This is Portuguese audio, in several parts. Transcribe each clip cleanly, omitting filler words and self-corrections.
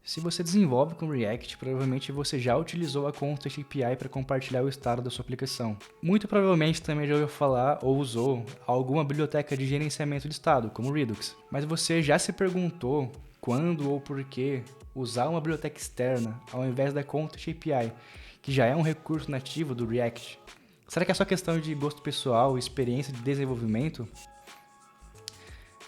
Se você desenvolve com React, provavelmente você já utilizou a Context API para compartilhar o estado da sua aplicação. Muito provavelmente também já ouviu falar ou usou alguma biblioteca de gerenciamento de estado, como Redux. Mas você já se perguntou quando ou por que usar uma biblioteca externa ao invés da Context API, que já é um recurso nativo do React? Será que é só questão de gosto pessoal e experiência de desenvolvimento?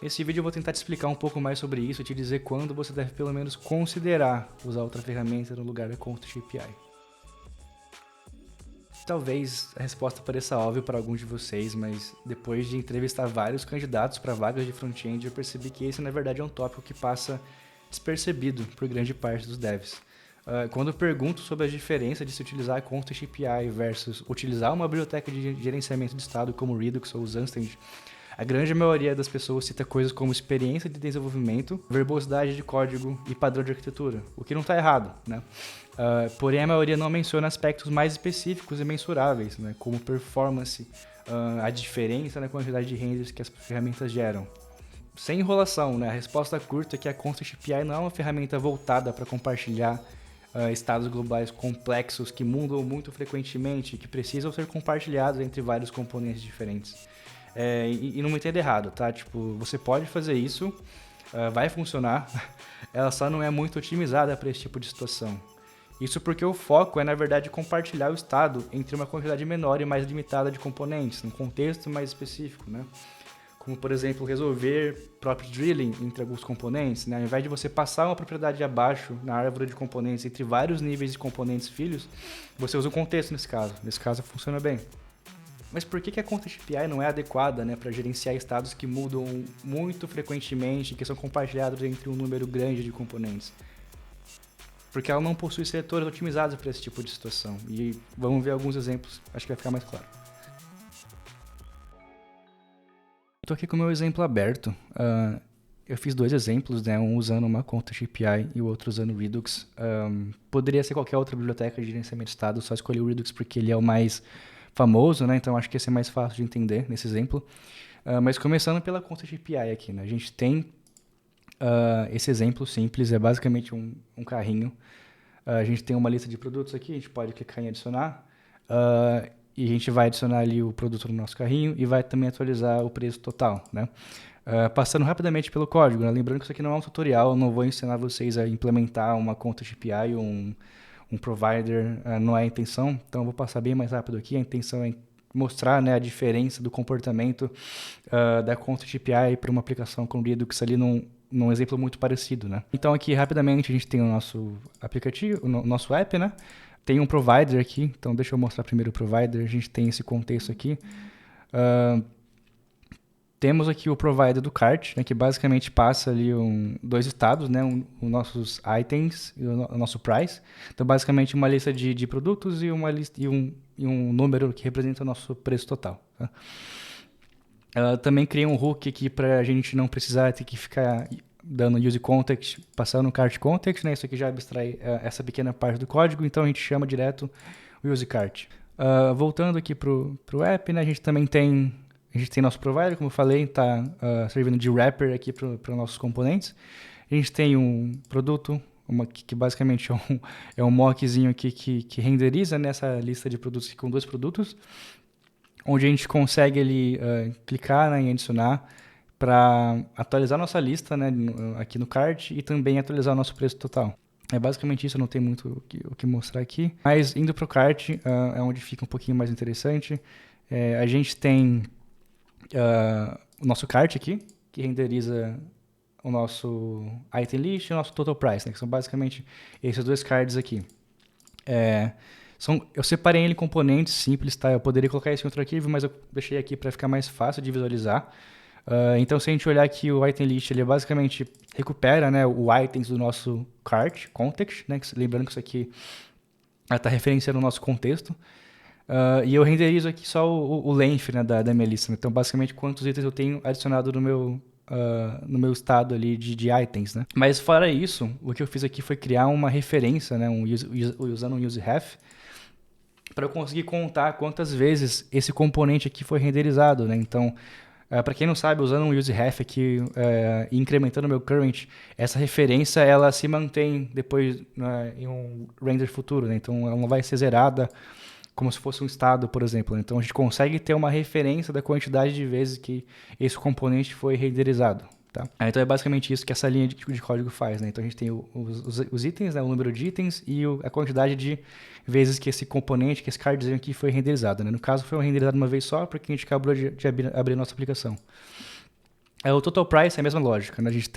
Nesse vídeo eu vou tentar te explicar um pouco mais sobre isso e te dizer quando você deve pelo menos considerar usar outra ferramenta no lugar da Context API. Talvez a resposta pareça óbvia para alguns de vocês, mas depois de entrevistar vários candidatos para vagas de front-end, eu percebi que esse na verdade é um tópico que passa despercebido por grande parte dos devs. Quando eu pergunto sobre a diferença de se utilizar a Context API versus utilizar uma biblioteca de gerenciamento de estado como Redux ou Zunstage, a grande maioria das pessoas cita coisas como experiência de desenvolvimento, verbosidade de código e padrão de arquitetura, o que não está errado, né? Porém, a maioria não menciona aspectos mais específicos e mensuráveis, né? Como performance, a diferença na quantidade de renders que as ferramentas geram. Sem enrolação, né? A resposta curta é que a Context API não é uma ferramenta voltada para compartilhar estados globais complexos que mudam muito frequentemente e que precisam ser compartilhados entre vários componentes diferentes. E não me entenda errado, tá? Tipo, você pode fazer isso, vai funcionar, ela só não é muito otimizada para esse tipo de situação. Isso porque o foco é, na verdade, compartilhar o estado entre uma quantidade menor e mais limitada de componentes, num contexto mais específico, né? Como, por exemplo, resolver property drilling entre alguns componentes, né? Ao invés de você passar uma propriedade abaixo na árvore de componentes entre vários níveis de componentes filhos, você usa o contexto nesse caso. Nesse caso, funciona bem. Mas por que a Context API não é adequada, né, para gerenciar estados que mudam muito frequentemente e que são compartilhados entre um número grande de componentes? Porque ela não possui seletores otimizados para esse tipo de situação. E vamos ver alguns exemplos, acho que vai ficar mais claro. Estou aqui com o meu exemplo aberto. Eu fiz dois exemplos, né, um usando uma Context API e o outro usando o Redux. Poderia ser qualquer outra biblioteca de gerenciamento de estados, só escolhi o Redux porque ele é o mais famoso, né? Então acho que esse é mais fácil de entender nesse exemplo. Mas começando pela Context API aqui, né? A gente tem esse exemplo simples, é basicamente um carrinho. A gente tem uma lista de produtos aqui, a gente pode clicar em adicionar. E a gente vai adicionar ali o produto no nosso carrinho e vai também atualizar o preço total, né? Passando rapidamente pelo código, né? Lembrando que isso aqui não é um tutorial, eu não vou ensinar vocês a implementar uma Context API ou um provider, não é a intenção, então eu vou passar bem mais rápido aqui. A intenção é mostrar, né, a diferença do comportamento da Context API para uma aplicação com Redux ali num exemplo muito parecido, né? Então aqui rapidamente a gente tem o nosso aplicativo, o nosso app, né? Tem um provider aqui, então deixa eu mostrar primeiro o provider. A gente tem esse contexto aqui. Temos aqui o provider do cart, né, que basicamente passa ali dois estados, né, os nossos items e o nosso price. Então, basicamente, uma lista de produtos e um número que representa o nosso preço total. Tá? Ela também cria um hook aqui para a gente não precisar ter que ficar dando use context, passando no cart context, né? Isso aqui já abstrai essa pequena parte do código, então a gente chama direto o use cart. Voltando aqui para o app, né, a gente também tem... A gente tem nosso provider, como eu falei, está servindo de wrapper aqui para nossos componentes. A gente tem um produto, que basicamente é um mockzinho aqui que renderiza nessa lista de produtos com dois produtos, onde a gente consegue ali clicar, né, em adicionar para atualizar nossa lista, né, aqui no cart e também atualizar o nosso preço total. É basicamente isso, não tem muito o que mostrar aqui. Mas indo para o cart é onde fica um pouquinho mais interessante. A gente tem o nosso cart aqui, que renderiza o nosso item list e o nosso total price, né, que são basicamente esses dois cards aqui. Eu separei ele em componentes simples, tá? Eu poderia colocar isso em outro arquivo, mas eu deixei aqui para ficar mais fácil de visualizar. Então, se a gente olhar aqui o item list, ele basicamente recupera, né, o items do nosso cart, context, né? Lembrando que isso aqui está referenciando o nosso contexto. E eu renderizo aqui só o length, né, da minha lista. Então, basicamente, quantos itens eu tenho adicionado no meu estado ali de itens, né? Mas, fora isso, o que eu fiz aqui foi criar uma referência, né, usando um useRef, para eu conseguir contar quantas vezes esse componente aqui foi renderizado, né? Então, Para quem não sabe, usando um useRef aqui e incrementando o meu current, essa referência ela se mantém depois em um render futuro, né? Então ela não vai ser zerada como se fosse um estado, por exemplo. Então a gente consegue ter uma referência da quantidade de vezes que esse componente foi renderizado. Tá? Então é basicamente isso que essa linha de código faz. Né? Então a gente tem os itens, né? O número de itens e a quantidade de vezes que esse componente, que esse cardzinho aqui foi renderizado. Né? No caso foi renderizado uma vez só, porque a gente acabou de abrir a nossa aplicação. O total price é a mesma lógica. Né? A gente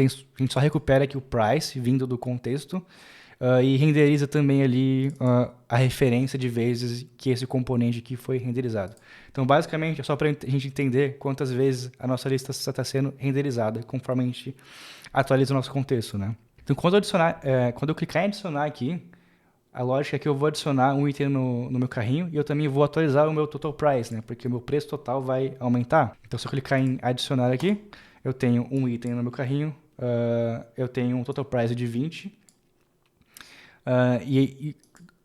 só recupera aqui o price vindo do contexto e renderiza também ali a referência de vezes que esse componente aqui foi renderizado. Então, basicamente, é só para a gente entender quantas vezes a nossa lista está sendo renderizada, conforme a gente atualiza o nosso contexto. Né? Então, quando eu clicar em adicionar aqui, a lógica é que eu vou adicionar um item no meu carrinho e eu também vou atualizar o meu total price, né? Porque o meu preço total vai aumentar. Então, se eu clicar em adicionar aqui, eu tenho um item no meu carrinho, eu tenho um total price de 20, e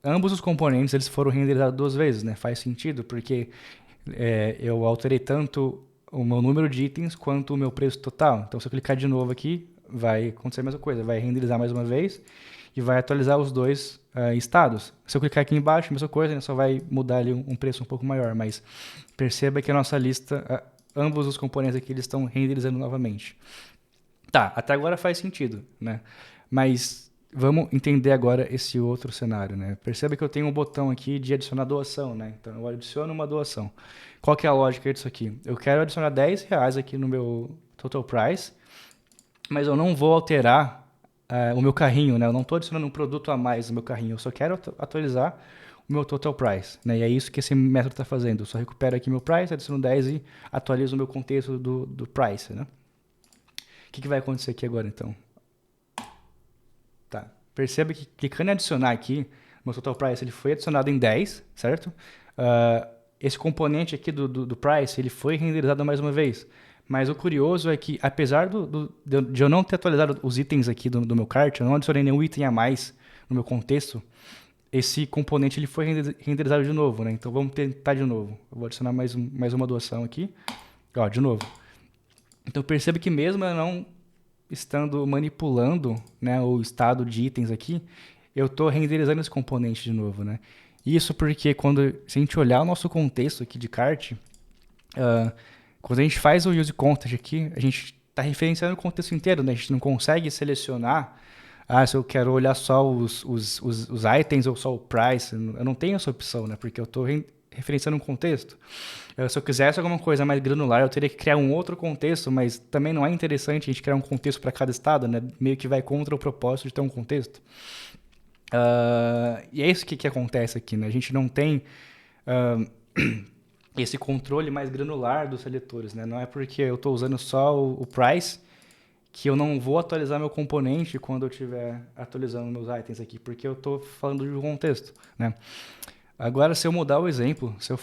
ambos os componentes eles foram renderizados 2 vezes, né? Faz sentido, porque eu alterei tanto o meu número de itens quanto o meu preço total. Então, se eu clicar de novo aqui, vai acontecer a mesma coisa. Vai renderizar mais uma vez e vai atualizar os dois estados. Se eu clicar aqui embaixo, a mesma coisa, né? Só vai mudar ali um preço um pouco maior. Mas perceba que a nossa lista, ambos os componentes aqui, eles estão renderizando novamente. Tá, até agora faz sentido, né? Mas vamos entender agora esse outro cenário, né? Perceba que eu tenho um botão aqui de adicionar doação, né? Então eu adiciono uma doação. Qual que é a lógica disso aqui? Eu quero adicionar R$10 aqui no meu total price, mas eu não vou alterar o meu carrinho, né? Eu não estou adicionando um produto a mais no meu carrinho, eu só quero atualizar o meu total price, né? E é isso que esse método está fazendo. Eu só recupero aqui meu price, adiciono 10 e atualizo o meu contexto do price, né? O que vai acontecer aqui agora, então? Tá. Perceba que clicando em adicionar aqui, meu total price ele foi adicionado em 10, certo? Esse componente aqui do price ele foi renderizado mais uma vez. Mas o curioso é que, apesar de eu não ter atualizado os itens aqui do meu cart, eu não adicionei nenhum item a mais no meu contexto, esse componente ele foi renderizado de novo, né? Então vamos tentar de novo. Eu vou adicionar mais uma doação aqui. Ó, de novo. Então perceba que mesmo eu não estando manipulando, né, o estado de itens aqui, eu estou renderizando esse componente de novo, né? Isso porque se a gente olhar o nosso contexto aqui de cart, quando a gente faz o use context aqui, a gente está referenciando o contexto inteiro, né? A gente não consegue selecionar, se eu quero olhar só os itens ou só o price, eu não tenho essa opção, né? Porque eu estou referenciando um contexto. Se eu quisesse alguma coisa mais granular, eu teria que criar um outro contexto, mas também não é interessante a gente criar um contexto para cada estado, né? Meio que vai contra o propósito de ter um contexto. E é isso que acontece aqui, né? A gente não tem esse controle mais granular dos seletores, né? Não é porque eu estou usando só o price que eu não vou atualizar meu componente quando eu estiver atualizando meus itens aqui, porque eu estou falando de um contexto, né? Agora, se eu mudar o exemplo, se eu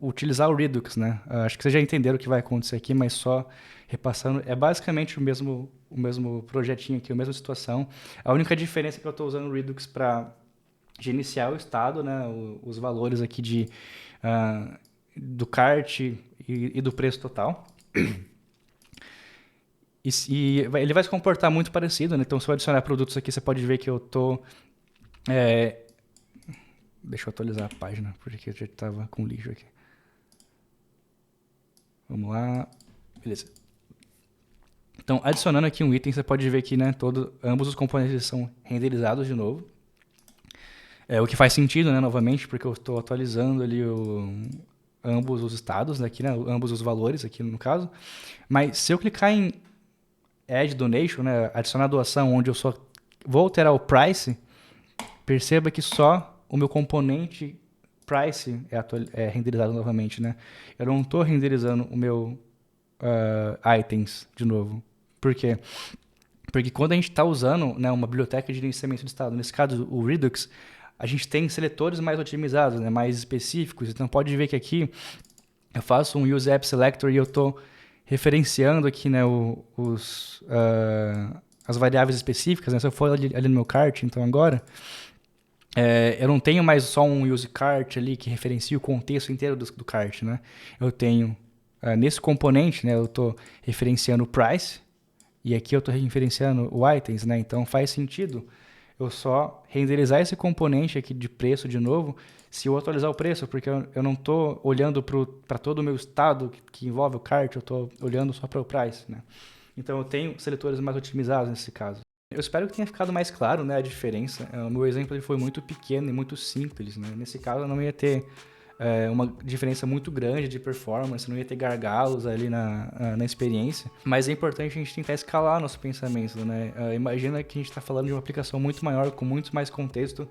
utilizar o Redux, né? Acho que vocês já entenderam o que vai acontecer aqui, mas só repassando, é basicamente o mesmo projetinho aqui, a mesma situação. A única diferença é que eu estou usando o Redux para iniciar o estado, né? Os valores aqui do cart e do preço total. E ele vai se comportar muito parecido, né? Então, se eu adicionar produtos aqui, você pode ver que eu estou... Deixa eu atualizar a página, porque eu já estava com lixo aqui. Vamos lá. Beleza. Então, adicionando aqui um item, você pode ver que, né, ambos os componentes são renderizados de novo. O que faz sentido, né, novamente, porque eu estou atualizando ali ambos os estados aqui, né, ambos os valores aqui no caso. Mas se eu clicar em Add Donation, né, adicionar doação, onde eu só vou alterar o price, perceba que só o meu componente price é renderizado novamente, né? Eu não estou renderizando o meu items de novo. Por quê? Porque quando a gente está usando, né, uma biblioteca de gerenciamento de estado, nesse caso o Redux, a gente tem seletores mais otimizados, né, mais específicos. Então pode ver que aqui eu faço um use app selector e eu estou referenciando aqui, né, as variáveis específicas, né? Se eu for ali no meu cart, então agora, eu não tenho mais só um use cart ali que referencia o contexto inteiro do cart, né? Eu tenho nesse componente, né, eu estou referenciando o price e aqui eu estou referenciando o items, né? Então faz sentido eu só renderizar esse componente aqui de preço de novo se eu atualizar o preço, porque eu não estou olhando para todo o meu estado que envolve o cart, eu estou olhando só para o price, né? Então eu tenho seletores mais otimizados nesse caso. Eu espero que tenha ficado mais claro, né, a diferença. O meu exemplo ele foi muito pequeno e muito simples, né? Nesse caso eu não ia ter uma diferença muito grande de performance, não ia ter gargalos ali na experiência. Mas é importante a gente tentar escalar nosso pensamento, né? Imagina que a gente está falando de uma aplicação muito maior, com muito mais contexto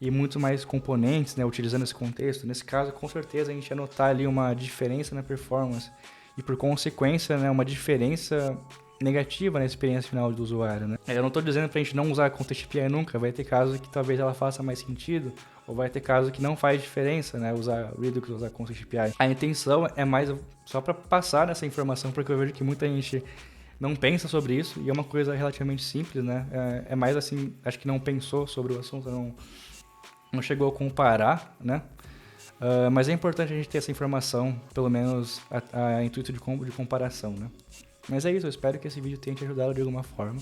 e muito mais componentes, né, utilizando esse contexto. Nesse caso, com certeza, a gente ia notar ali uma diferença na performance e, por consequência, né, uma diferença negativa na experiência final do usuário, né? Eu não estou dizendo para a gente não usar Context API nunca, vai ter casos que talvez ela faça mais sentido, ou vai ter casos que não faz diferença, né, usar Redux, usar Context API. A intenção é mais só para passar essa informação, porque eu vejo que muita gente não pensa sobre isso, e é uma coisa relativamente simples, né? É mais assim, acho que não pensou sobre o assunto, não chegou a comparar, né? Mas é importante a gente ter essa informação, pelo menos a intuito de comparação, né? Mas é isso, eu espero que esse vídeo tenha te ajudado de alguma forma.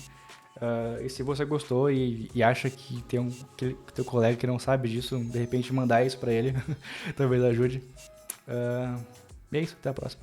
E se você gostou e acha que tem que teu colega que não sabe disso, de repente mandar isso pra ele, talvez ajude. E é isso, até a próxima.